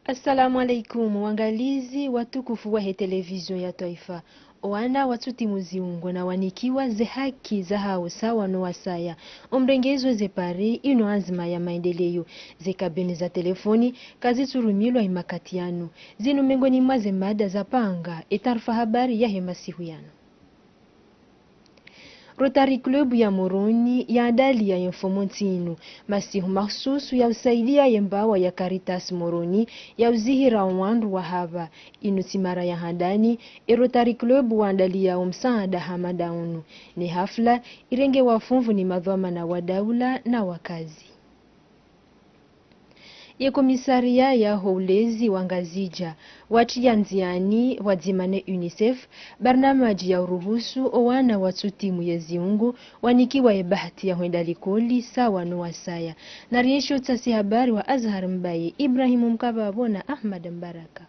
Assalamu alaikum, wangalizi watukufu wa television ya taifa. Oana watuti muziungo na wanikiwa ze haki za hao sawa no wasaya. Omrengezo ze pare ino azma ya maendeleo. Ze kabini za telefoni kazi turumilwa imakatiano. Zinu mengoni mwaze mada za panga etarfa habari ya hemasihu yano. Rotary Club ya Moroni ya adali ya Infomontino, masihu mahsusu ya usaidia yembawa ya Caritas Moroni ya uzihira wandu wa hava inutimara ya handani. Rotary Club wa adali ya umsaada hamadaunu. Ni hafla irenge wafunvu ni madhoma na wadaula na wakazi. Ya komisaria ya houlezi wangazija wati ya nziani wadzimane UNICEF barnamaji ya uruhusu owana watuti Mwenyezi Mungu wanikiwa ya bahati ya huenda likoli sawa no wasaya. Na riesho tasi habari wa Azhar Mbaye, Ibrahimu Mkababo na Ahmad Mbaraka.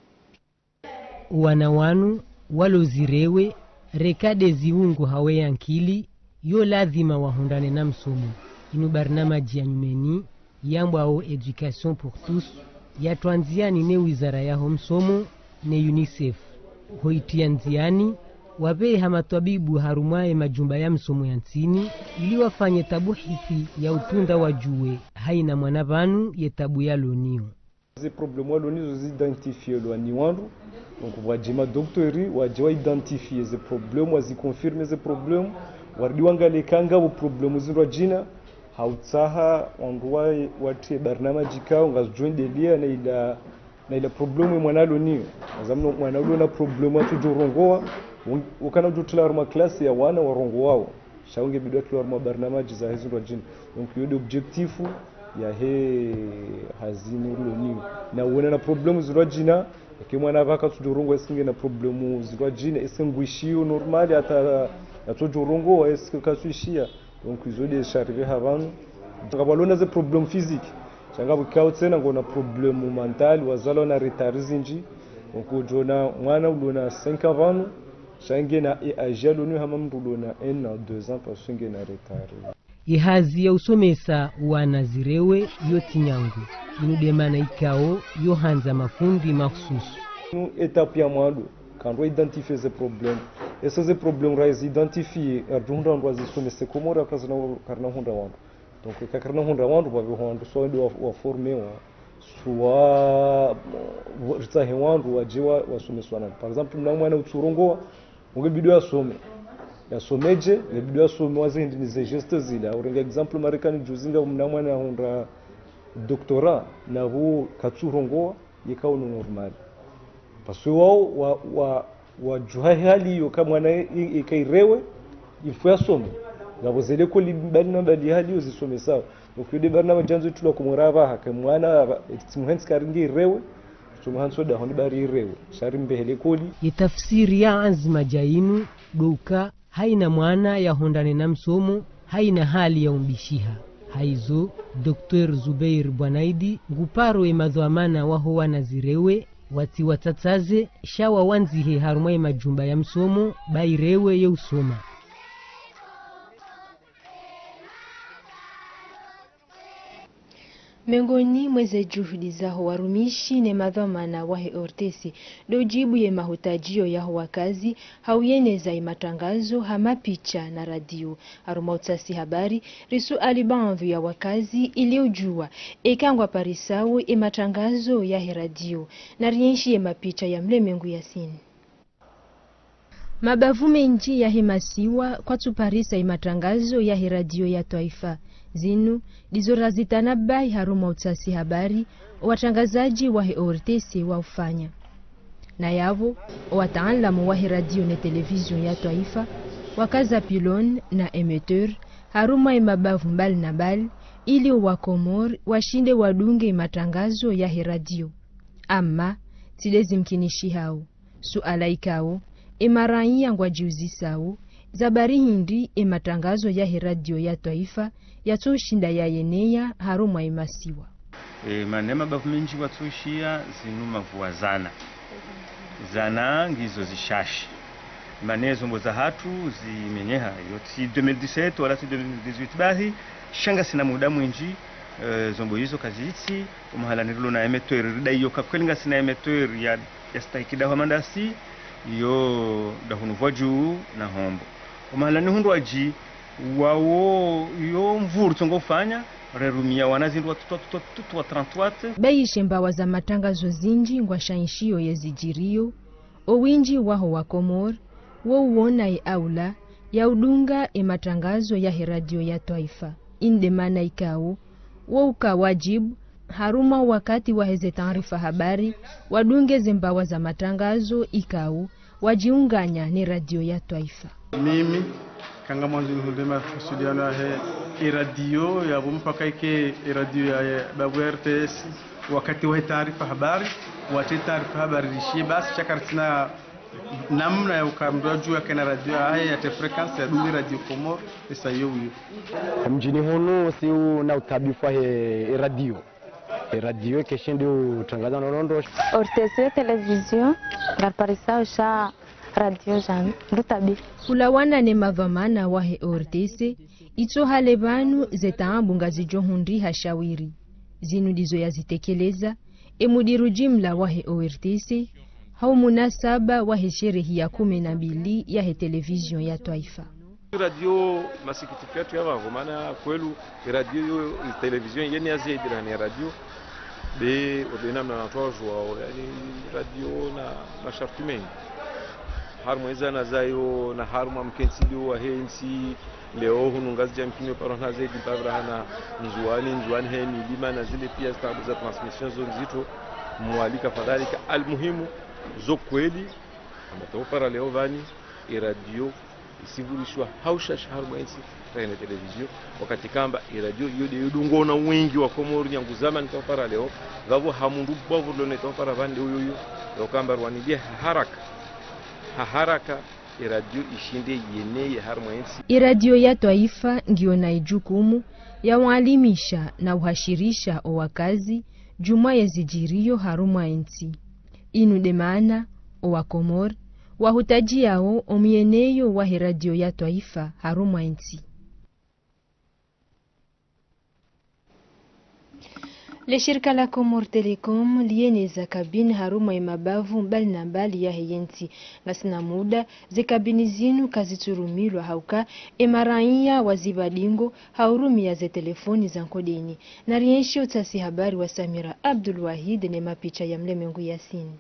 Wanawanu walozirewe rekade ziungu hawe yankili yo lazima wahundane na msomo. Inu barnamaji ya nyumeni yambao education pour tous ya tuanziani ne wizara ya homsomo ne UNICEF hoitianziani wabe hamatabibu harumaye majumba ya msomo ya nsini ili wafanye tabuhithi ya utunda wajue haina mwanavanu ye tabu ya lonio. Ces problèmes lonio zidentifier lo ni wandu donc wajima doctori wajiwa identifier ces problèmes wazi confirmer ces problèmes wardiwangale kanga wo problèmes zindwa jina hautsaha ondwa watie barnamaji kao ngazjoindelia na ila problemu mwanalo niyo azamno mwanalo na problemu atujorongoa ukana jotula ma classe ya wana warongo wao shaunge bidwa tula ma barnamaji za hizo rajini donc yode objectifu ya he hazini niyo na uona na problemu zirajina kimwana vaka tujorongo esinge na problemu zirajina esengwishio normali ata atojorongo eske kasuishia. Donc ils ont des arrivés avant ngabalona ze problem physique changa bukao tsena ngona problem mental wazalo na retardinji donc ujona mwana ulona 5 avant change na ajalo ni hama mrulona 1 à 2 ans parce que na retard ihazi ya usomesa wanazirewe yotinyangu inudemana ikao yohanza mafundi mahsusu étape ya mwado quand on identifie ces problèmes et ces problèmes rais identifier ardunda ndo azisome se komora kazana karna hunda wandu donc karna hunda wandu babe wandu so ndo wa former wa soit ritahe wandu wajiwa wasomeswana par exemple na mwana utsurongoa ungebidwa asome yasomeje ngebidwa asome wazindi ni gestes zila urenga example marekani juzinga mna mwana hunda doctorat na hu katsurongoa yekao normal parce que wao wajuha hali yo kama mwana ikairewe ifua some ngabo zele ko libana bali hali yo zisome sawa donc yode barna majanzo tulo kumurava haka mwana timuhensi karingi irewe tumuhanso da honi bari irewe shari mbehele koli itafsiri ya azma jainu doka haina mwana ya hondane na msomo haina hali ya umbishiha haizo Dr. Zubair Bwanaidi nguparo emadhamana waho wanazirewe wati watataze shawa wanzihe harumai majumba ya msomo bairewe ye usoma. Mengoni mweze juhudi zaho warumishi ne madhamana wahe ortesi dojibu ye mahutajio yaho wakazi hauyeneza imatangazo hama picha na radio harumautasi habari risu alibanvu ya wakazi iliojua ekangwa parisao imatangazo yahe radio na rienshi ye mapicha ya mlemengu yasini. Mabavu menji ya hemasiwa kwa tuparisa imatangazo yahe radio ya taifa. Zinu dizorazitana bai haruma utasi habari watangazaji wahe ortesi wa ufanya na yavo wataalamu wahe radio na television ya taifa wakaza pilon na emetteur haruma imabavu mbali na bali ili wakomor washinde wadunge matangazo yahe radio ama tilezi mkinishi hao suala ikao imaraia ngwajiuzi sao zabari hindi matangazo yahe radio ya taifa yatoshinda ya yenea harumwa imasiwa. Manema bavumenji watushia zinuma vuwazana. Zana ngizo zishashi. Manezo mboza hatu zimenyeha. Yoti 2017 wala 2018 bahi. Shanga sina muda mwinji. zombo hizo kazitsi umahalanirilo na emeteur ridaiyo kakwelinga sina emeteur ya staikida hamandasi yo dahunu juu na hombo umahalani hundu aji wawo yo mvuru tongofanya rerumia wanazindu wa 38 baishe mbawa za matangazo zinji ngwa shainshio yezijirio owinji waho wa Komor wo uona aula ya udunga matangazo ya radio ya taifa inde mana ikao wo ukawajibu haruma wakati wa heze taarifa habari wadunge zimbawa za matangazo ikao wajiunganya ni radio ya taifa. Mimi kanga mwanzo ndema studiano ya radio ya mpaka ike radio ya babu RTS wakati wa taarifa habari taarifa habari rishie basi chakartina namna ya ukambiwa juu ya kana radio ya te frequency ya dungi radio Komor isa hiyo mjini hono sio na utabifu ya radio kesho ndio tangaza nondo ortese television garparisa sha radio jan ndutabi kulawana ne mavamana wa ortese ito halebanu zetaambunga zijohundi hashawiri zinu dizo yazitekeleza emudiru jimla wa ortese hau munasaba wa sherehe ya 12 ya television ya taifa. Radio masikitiko yetu ya wangu maana kwelu radio yo television yeni azidi na radio be obena na natozwa yani radio na masharti mengi harmoiza na zayo na harma mkensilio wa hensi leo hunungazi jamkini parona zaidi pabrana nzuani heni lima na zile pia stabu za transmission zo nzito mwalika fadhalika almuhimu zo kweli amatopara leo vani radio isivurishwa haushash harmoensi tena television wakati kamba radio yode yudungona wengi wa Komoro nyangu zamani topara leo gavo hamundu bovu lone topara vande uyu lokamba rwanilie haraka radio ishinde yeneye harmoensi radio ya taifa ndio na ijukumu ya walimisha na uhashirisha wakazi juma yezijirio haruma ensi inu demana wa Komor wahutaji yao omieneyo wa radio ya taifa haruma ensi. Le shirika la Komor Telecom lieneza kabini haruma mabavu mbali na mbali ya yensi ngasina muda zekabini zinu kaziturumilwa hauka emaraia wazibadingo haurumia ze telefoni za nkodeni na rienshi utasi habari wa Samira Abdul Wahid ne mapicha ya Mlemengu Yasin.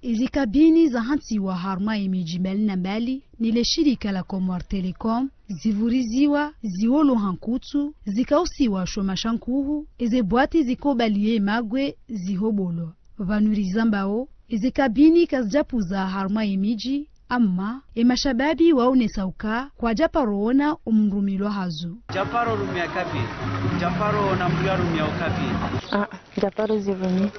Izi kabini za hansi wa harma imijimeli na mbali nile shirika la Komor Telecom zivuriziwa ziolo hankutu zikausiwa shomashankuhu eze bwati zikobalie magwe zihobolo vanurizambao eze kabini kazjapuza harma imiji amma emashababi waone sauka kwa japaroona umrumilo hazu japaro rumia kapi japaro na mbia rumia okapi japaro zirumi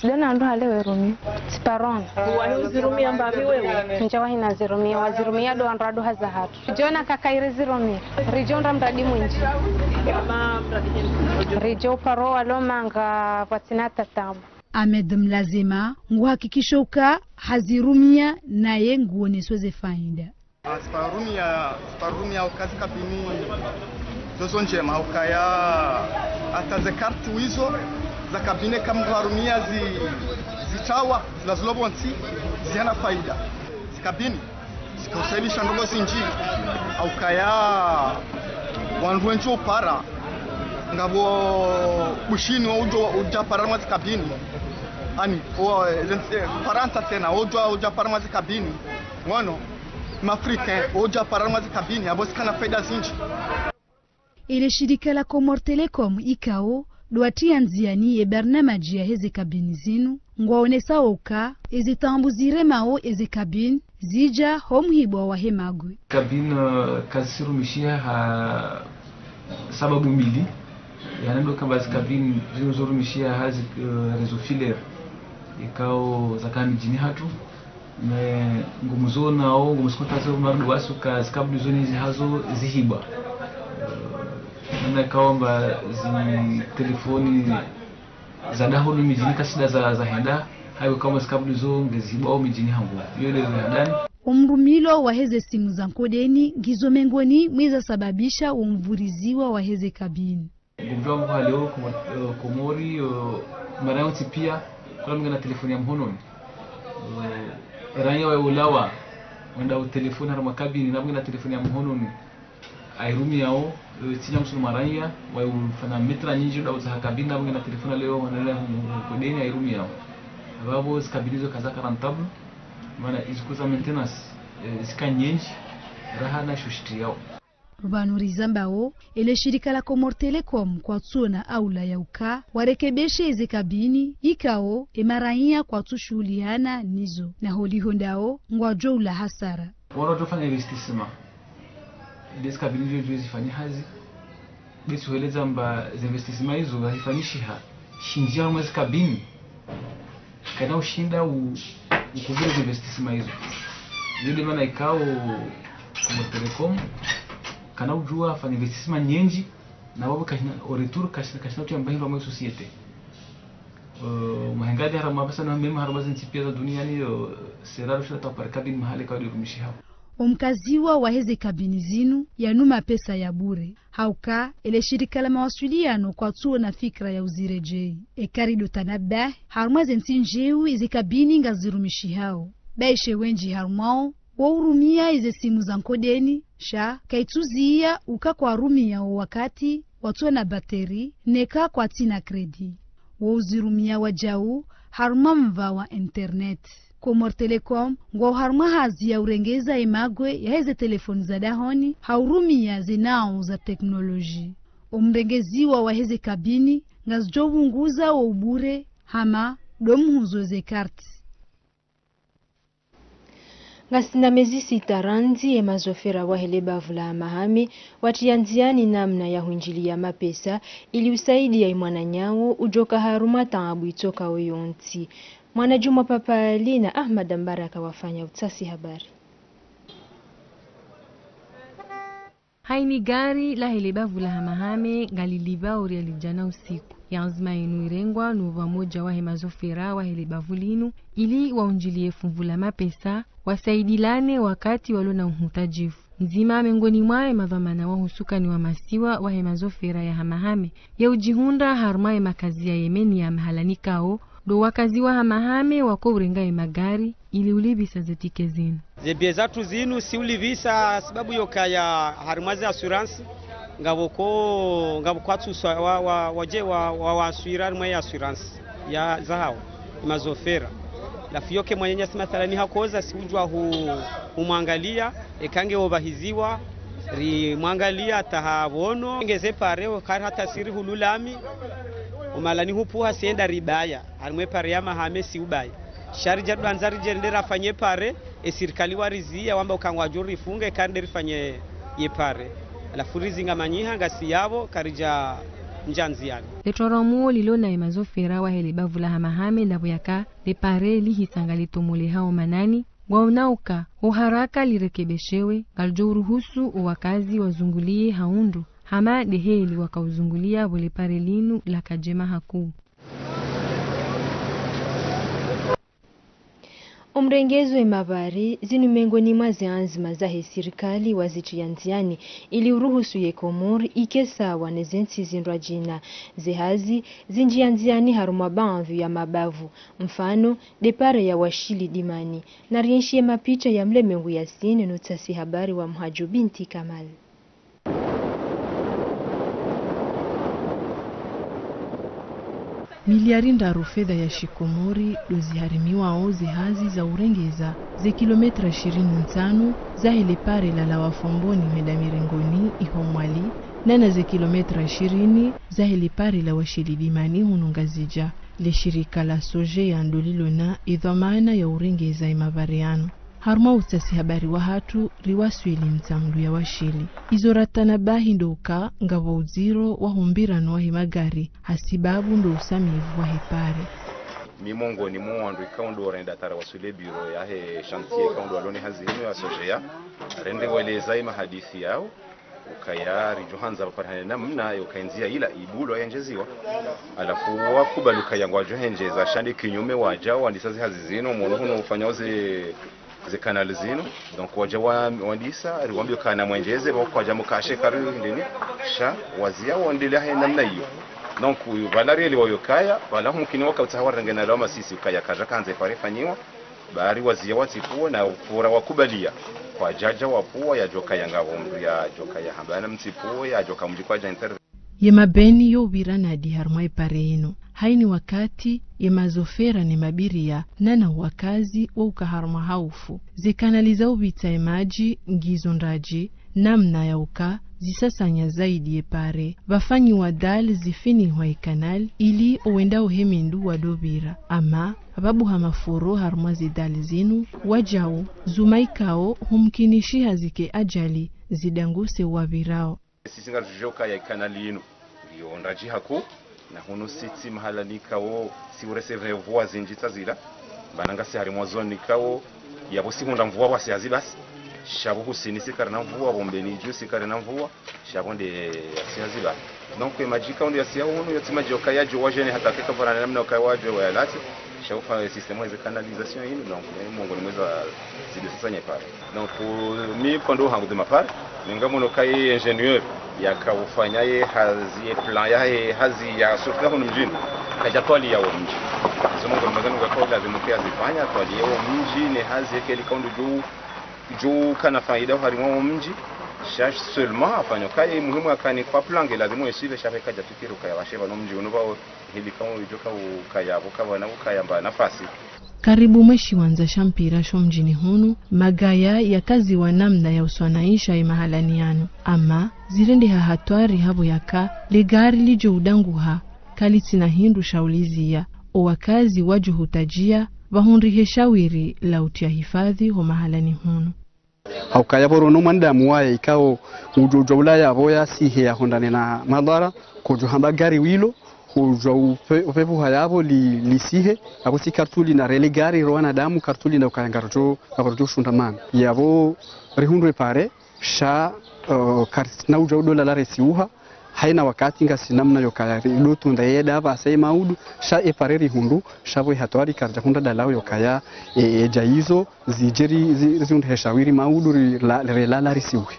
sidana ndo halewe rumi siparon wa zirumi ambavi wewe njawa hina zirumi wa zirumi ado anrado hazahatu jona kakaire zirumi rijonda mradi mwinji rijo paro alomanga patinata tabu Ahmed Mlazima nguhakikishoka hazirumia naye nguonesweze faida. Sparumia ukazi kabini zozo njema ukaya ataze karti wizo za kabine kama harumia zichawa zilazolobonsi ziana faida. Zikabini zikosailisha ndogo zinji ukaya wanduenjo para ngabo bushini uja parama zikabini ani o paranta tena uja parama zikabini wano mafrika uja parama zikabini abosikana faida zinji. Ile shirika la Komor Telecom ikao doatia nziani e barnamaji ya heze kabini zinu ngwaonesa oka ezitambuzire mao eze kabini zija homhibwa wa hemagwe kabini kasiru mishia ha sababu mbili yanando kamba zikabini zinazorumishia hazi rezo filaire ikao zakani jini hatu me ngumuzona au ngumuskotazo mardu wasuka zikabuni zoni hizi hazo zihiba na kaomba zi telefoni za dahulu mijini kasida za henda hayo kama zikabuni zo ngezihiba au mijini hangu yole hadani umrumilo wa heze simu za nkodeni ngizo mengoni mweza sababisha umvuriziwa wa heze kabini. Gumvwa mwa leo Komori mara yote pia kwa mngana telefoni ya mkononi. Ranya wa ulawa wenda utelefoni harma kabini na mngana telefoni ya mkononi. Airumi yao tinya msunu maranya wa ufana metra nyingi da uza kabini na mngana telefoni leo wanalela kodeni airumi yao. Babo zikabilizo kaza karantabu maana izikuza maintenance zikanyenji raha na shushti yao. Rubanuriza mbao ile shirika la Comor Telecom kwa tsona aula ya uka warekebeshe izi kabini ikao emaranya kwa tushuliana nizo na holi hondao ngwajo ula hasara. Wano tofanya investissement desi kabini jojo zifanya hazi desi hueleza mba investissement hizo haifanyishiha shinjia mwezi kabini kana ushinda ukuvile investissement hizo zile maana ikao Comor Telecom kana ujua fanya investissement nyenji na wabo kashina retour kashina tu ambahiro mwa societe mahengadi harama basa na mema harama zinchipia za duniani seraro shata par kabini mahali kwa durumishi hapo. Omkaziwa wa heze kabini zinu yanuma pesa ya bure hauka ile shirika la mawasiliano kwa tuo na fikra ya uzirejei ekarido tanabah harma zentinjeu izi kabini ngazirumishi hao baishe wenji harmao waurumia ize simu za nkodeni sha kaituzia uka kwa rumia wakati watu na bateri neka kwa tina kredi wauzirumia wajau harma mva wa internet. Comor Telecom ngwa harma hazi ya urengeza imagwe ya heze telefoni za dahoni haurumia zinao za teknoloji. Omrengeziwa wa heze kabini ngazjobunguza wa ubure hama domhuzo ze karti. Ngasina mezi sita ranzi emazofera wahele bavula mahami watianziani namna ya hunjili ya mapesa ili usaidi ya imwana nyawo ujoka haruma taabu itoka oyonti. Mwana Juma Papali na Ahmad Mbaraka wafanya utasi habari. Haini gari la helebavu la hamahame galiliba orialijana usiku. Yanzima inu irengwa nuva moja wa hemazofera wa helebavu linu ili waunjilie funvula mapesa wasaidilane wakati walona uhutajifu. Nzima mengoni mwae madhamana wa husuka ni wa masiwa wa hemazofera ya hamahame ya ujihunda harmae makazi ya Yemeni ya mahalanikao do wakazi wa hamahame wako urengae magari ili ulibisa zetike zinu. Zebie zatu zinu si ulibisa sababu yoka ya harimazi assurance ngabo kwatu waje wa assurance mwe assurance ya zahao imazofera la fiyoke mwenye mathalani hakoza si ujwa humwangalia ekange obahiziwa ri mwangalia tahabono ngeze pareo kari hata siri hululami umalani hupuha sienda ribaya harimwe pare ya mahame si ubaya shari jadu anzari jendera fanye pare esirikali warizia wamba ukangwa juri funge kande rifanye ye pare ala furizi ngamanyiha ngasi yabo karija njanziani letoromu lilona imazofera wa helibavula hamahame ndabo yaka le pare lihisanga tomule hao manani waunauka uharaka lirekebeshewe galjo uruhusu uwakazi wazungulie haundu hama deheli wakauzungulia wole pare linu la kajema haku. Umrengezo emabari zinu mengoni mazianzima zahe sirikali wazitianziani ili uruhusu ye Komori ikesawa nezensi zindwa jina zehazi zinjianziani haruma banvu ya mabavu mfano depare ya washili dimani na rienshie mapicha ya mlemengu ya sini nutasi habari wa Mhaju binti Kamal. Miliari ndaru fedha ya shikomori doziharimiwa ozi hazi za urengeza ze kilometra 25 za helepare la lawafomboni meda mirengoni ihomwali na ze kilometra 20 za helepare la washilidimani hunungazija le shirika la soje ya ndolilona idhamana ya urengeza imavariano. Harma utasi habari wa hatu riwaswili mtamlu ya washili. Izoratana bahi ndoka ngavo uziro wa humbirano wa himagari hasibabu ndo usamivu wa hepare. Mimongo ni mwandu ikaundo renda tara wasule biro ya he chantier kaundo walone hazini wa sojea rende weleza ima hadithi yao ukaya rijohanza waparhane namna yukainzia ila ibulo yenjeziwa alafu wakubaluka yangu wajohenjeza shandi kinyume wajao wandisazi hazizino mwono huno ufanya wazi ze kanali zino donc waja wandisa riwambio kana mwenjeze waja mukashe kari ndini sha wazia wandile he namna hiyo donc valari ile wayokaya wala mumkini wakatahawara ngena lama sisi ukaya kaja kanze pare fanyiwa bari wazia watipuo na fura wakubalia kwa jaja wapua ya joka ya ngavomdu ya joka ya hambana mtipuo ya joka mjikwa janter yemabeni yo birana di harmai pare ino haini wakati yemazofera ni mabiria nana wakazi wa ukaharma haufu zikanaliza ubita emaji ngizo ndaji namna ya uka zisasanya zaidi yepare vafanyi wadal zifini wa kanal ili uenda uhemindu wadobira ama ababu hamafuro harma zidal zinu wajau zumaikao humkinishi hazike ajali zidanguse wavirao sisi ngarujoka ya kanali ino yo ndaji hako na hono siti mahala nikao si ureseve voa zinjita zila bananga si harimo zone nikao yabo sikunda mvua wasi azibasi shabo husinisi karna mvua bombeni jusi karna mvua shabo nde asiaziba donc majika ndio asia hono yotima joka yaje wajene hata kaka bana namna ukawaje wa lati shabo fa système de canalisation ino donc mungu ni mweza zile sasa nyepare donc mi kondo hangu de mapare ningamono kai ingénieur yakawufanya ye hazi plan ya hazi ya sofia hono mjini kajatwali ya mji zomongo magano kwa lazima pia zifanya twali ya mji ne hazi yake likondo juu kana faida harimo mji shash seulement afanya kai muhimu akani kwa plange lazima yesibe shafe kaja tukiru kaya washeba no mji unobao hili kama ujoka ukaya bukaba na ukaya nafasi karibu mweshi wanza shampira sho mjini hunu magaya ya kazi wa namna ya uswanaisha ya mahalaniano ama zirende hahatwari habo yaka legari lijo udanguha kaliti na hindu shaulizia o wakazi wajuhutajia vahundrihe shawiri la utia hifadhi ho mahalani hunu haukaya borono manda muwaye ikao ujojo ulaya boya sihe ya hondane na madhara kujuhamba gari wilo hujo upepo hayabo lisihe abo si kartuli na rele gari roana damu kartuli na ukayangarjo abarjo shundamana yabo rihundwe pare sha kartina ujo dola la resiuha haina wakati ngasi namna yokaya lutu ndayeda basai maudu sha epare rihundu shabo hatwari karja hunda dalao yokaya jaizo zijeri zirunde shawiri maudu la resiuha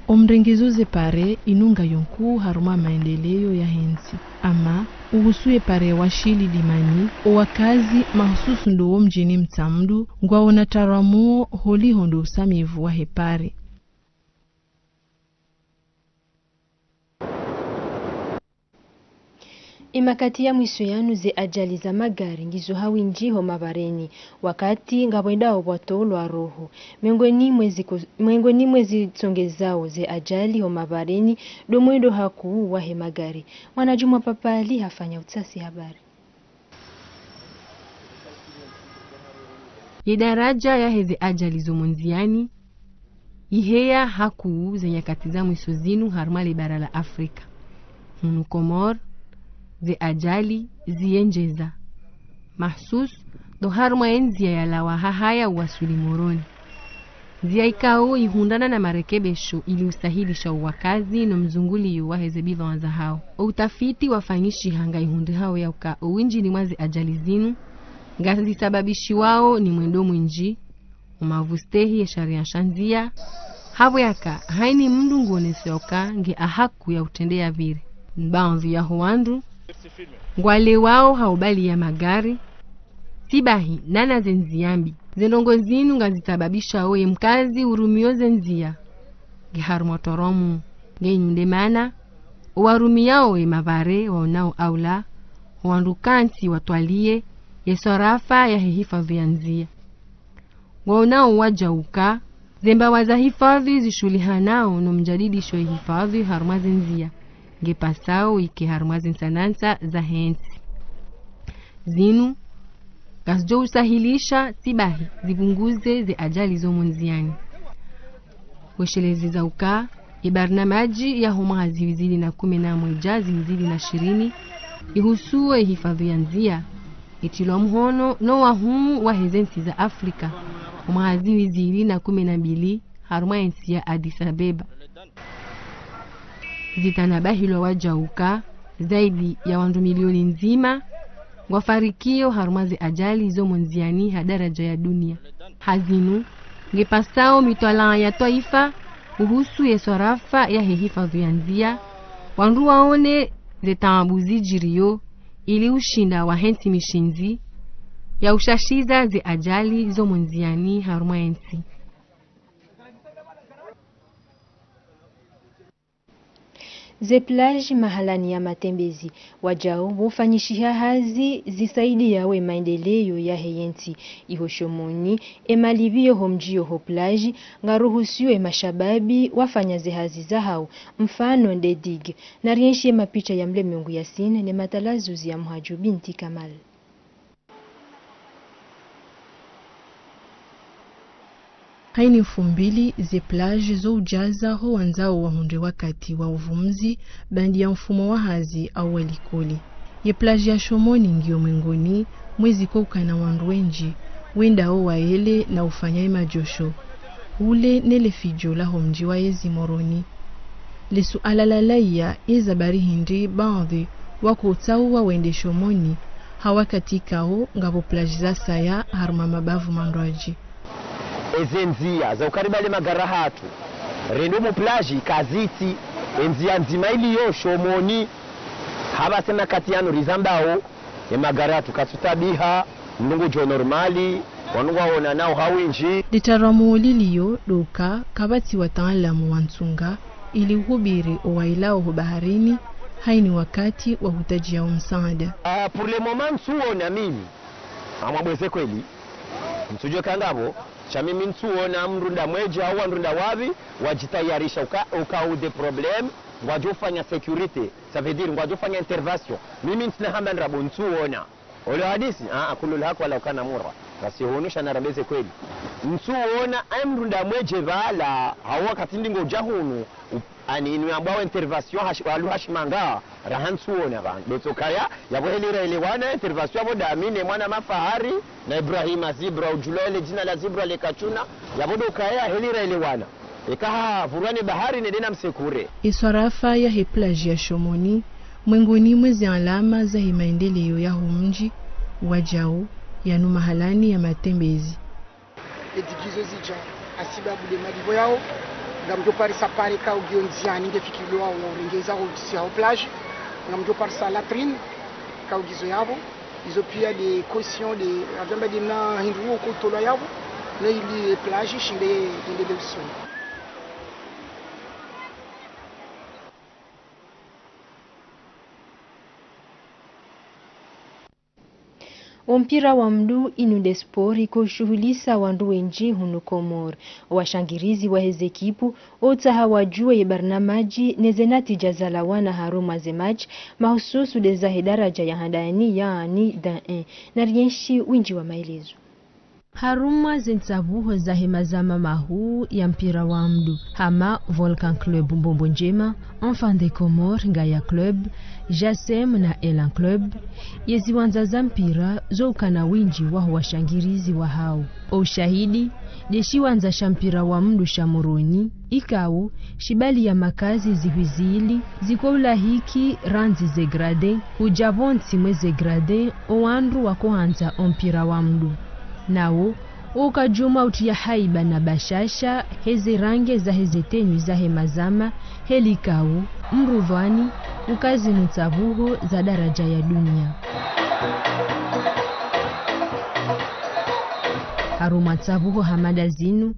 omrengezoze pare inunga yonku haruma maendeleo ya hensi ama uhusuye pare washili dimani wakazi mahususu ndo mjini mtamdu ngwaona taramuo holi hondo usamivu wa hepare imakati ya mwiso yanu ze ajali za magari ngizo hawinjiho mabareni wakati ngabwendao watolwa roho miongoni mwezi tsongezao ze ajali ho mabareni domwendo haku wahe magari Mwanajuma Papali hafanya utasi habari Yedaraja ya heze ajali zomonziani iheya haku ze nyakati za mwiso zinu harmali bara la Afrika Komor ze ajali zienjeza mahsus do harma enzia ya lawa hahaya wasuli moroni zia ikao ihundana na marekebesho ili usahilisha uwakazi no mzunguli wa hezebiva wanza hao utafiti wafanyishi hanga ihundi hao ya uka uwinji ni mwazi ajali zinu ngazi sababishi wao ni mwendo mwinji umavustehi ya sharia shanzia hapo yaka haini mndu nguoneseoka nge ahaku ya utendea vire mbaanzi ya huandu ngwale wao haubali ya magari tibahi nana zenziambi zenongo zinu ngazitababisha oye mkazi urumio zenzia geharmotoromu genyunde mana uwarumiyao ye mavare waonao aula wandukansi watwalie yesorafa ya hifadhi ya nzia waonao wajauka zemba waza hifadhi zishulihanao no mjadidisho hifadhi harmazi nzia ngepasao ike harmazi nsanansa za hensi zinu gasjo usahilisha tibahi zibunguze ze ajali zomonziani weshelezi za uka ibarnamaji ya homa zizidi na 11 zizidi na 20 ihusuwe hifadhi ya nzia itilo mhono no wahumu wa hezensi za Afrika homa zizidi na 12 haruma ensi ya Addis Abeba zitanabahilo wajauka zaidi ya wandu milioni nzima wafarikio harumazi ajali zomonziani hadaraja ya dunia hazinu ngepasao mitwala ya taifa uhusu ya swarafa ya hifadhi ya nzia wandu waone zetambuzi jirio ili ushinda wa henti mishinzi ya ushashiza ze ajali zo munziani haruma ensi. Ze plage mahalani ya matembezi wajao wufanyishiha hazi zisaidi yawe maendeleo ya heyenti ihoshomoni emalivio homjio ho plage ngaruhusiwe mashababi wafanya ze hazi za hao mfano ndedig na rienshi mapicha ya mle miungu Yasin ne matalazuzi ya Mhaju binti Kamal. Haini fumbili ze plage zo ujaza ho wanzao wa hunde wakati wa uvumzi bandi ya mfumo wa hazi au walikoli. Ye plage ya Shomoni ngio mwingoni mwezi koka na wandu wenji wenda o waele na ufanyai majosho. Ule nele fijo la homji wa yezi moroni. Lesu alalalaya yeza bari hindi baadhi wako utau wa wende Shomoni hawa katika ho ngabo plage za saya haruma mabavu mandwaji. Ezenzia za ukaribale magara hatu rendo mu plage kaziti enzia nzima iliyo Shomoni haba sema katiano rizambao ya magara hatu katutabiha ndungu jo normali wanungu waona nao hawinji litaramu liliyo doka kabati wataalamu wantunga ili hubiri owailao baharini haini wakati wa hutajia msaada. Pour le moment tuona mimi amabweze kweli mtujue kangabo cha mimi ntuona mrunda mweje au mrunda wavi wajitayarisha ukau de problem wajofanya security ça veut dire wajofanya intervention mimi nsina hamba nrabo ntuona ole hadisi kulul hako wala kana mura basi huonesha na rabeze kweli ntuona mrunda mweje bala hawa katindi ngoja hunu ani inu ambao intervention walu hashimanga rahantuona bana betokaya yabohelira elewana intervention boda amine mwana mafahari na Ibrahima Zibra ujulele jina la Zibra le kachuna yabodokaya helira elewana ekaha vurwane bahari nedena msekure iswarafa ya plage ya Shomoni mwinguni mwezi alama za maendeleo ya humji wajao yanu mahalani ya matembezi edigizo zija asibabu le malivo yao ngamjo parisa pare ka ugionziani ngefikilo wao ngengeza kusia au plage ngamjo parisa latrine ka ugizo yabo izo pia de caution de avamba de na hindu ko tolo yabo na ili plage shinde ndele usoni. Mpira wa mdu inude spori kushughulisa wandu wenji hunu Komor. Washangirizi wa hezekipu ota hawajue barnamaji nezenati jazala wana haruma zemaj mahususu de zahe daraja ya handani yaani dan na rienshi winji wa maelezo. Haruma zensavuho za hemazama mahu ya mpira wa mdu hama Volcan Club Mbombo Njema, Enfant des Comores Ngaya Club, Jasem na Elan Club yeziwanza za mpira zoukana winji wa washangirizi wa hao. O ushahidi deshiwanza shampira wa mdu shamuroni ikau shibali ya makazi zihuizili ziko ulahiki ranzi zegrade ujavonti mwezegrade owandu wakohanza ompira wa mdu nao ukajuma utia haiba na bashasha hezi range za hezetenyu za hemazama helikau mruvani ukazi nutavuho za daraja ya dunia. Haruma tavuho hamada zinu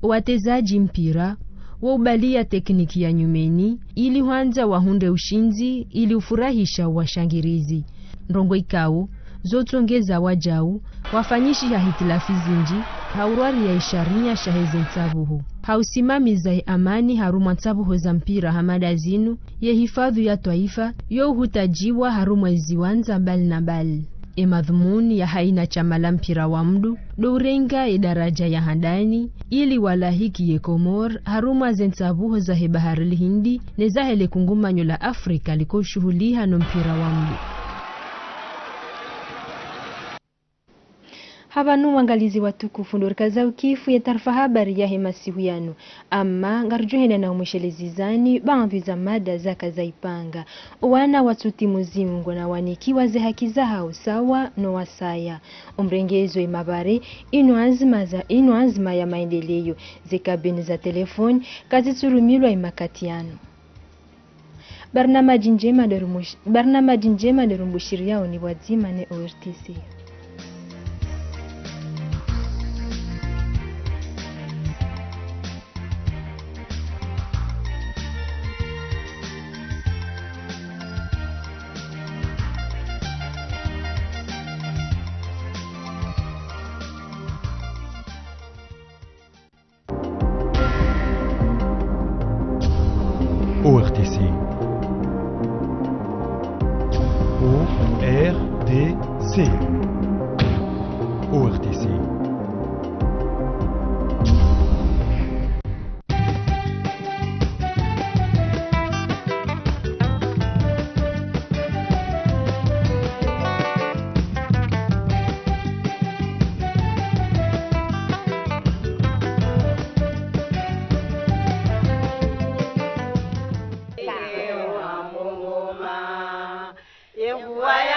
watezaji mpira waubalia tekniki ya nyumeni ili huanza wahunde ushinzi ili ufurahisha washangirizi ndongo ikau zotongeza wajau wafanyishi ya hitilafi zinji haurwari ya isharinya shaheze ntabuhu hausimami za amani haruma ntabuhu za mpira hamada zinu ye hifadhi ya taifa yo hutajiwa haruma iziwanza bali na bali madhumuni ya haina chamala mpira wa mdu dourenga idaraja ya handani ili walahiki ye Komor haruma zensabuho za hebahari Hindi nezahele kungumanyo la Afrika liko shuhuliha no mpira wa mdu. Habanu wangalizi watukufu ndorikaza ukifu ya taarifa habari ya hemasihu yanu ama ngarjuhene na umeshelezizani baadhi za mada zaka za ipanga wana watuti muzimu na wanikiwa ze haki za hao sawa no wasaya umrengezo imabare ino azma ya maendeleo zekabeni za telefoni kazi turumilwa imakatiano barnamaji njema derumbushiriao ni wazima ne ORTC. ORTC. ORTC. ORTC. Why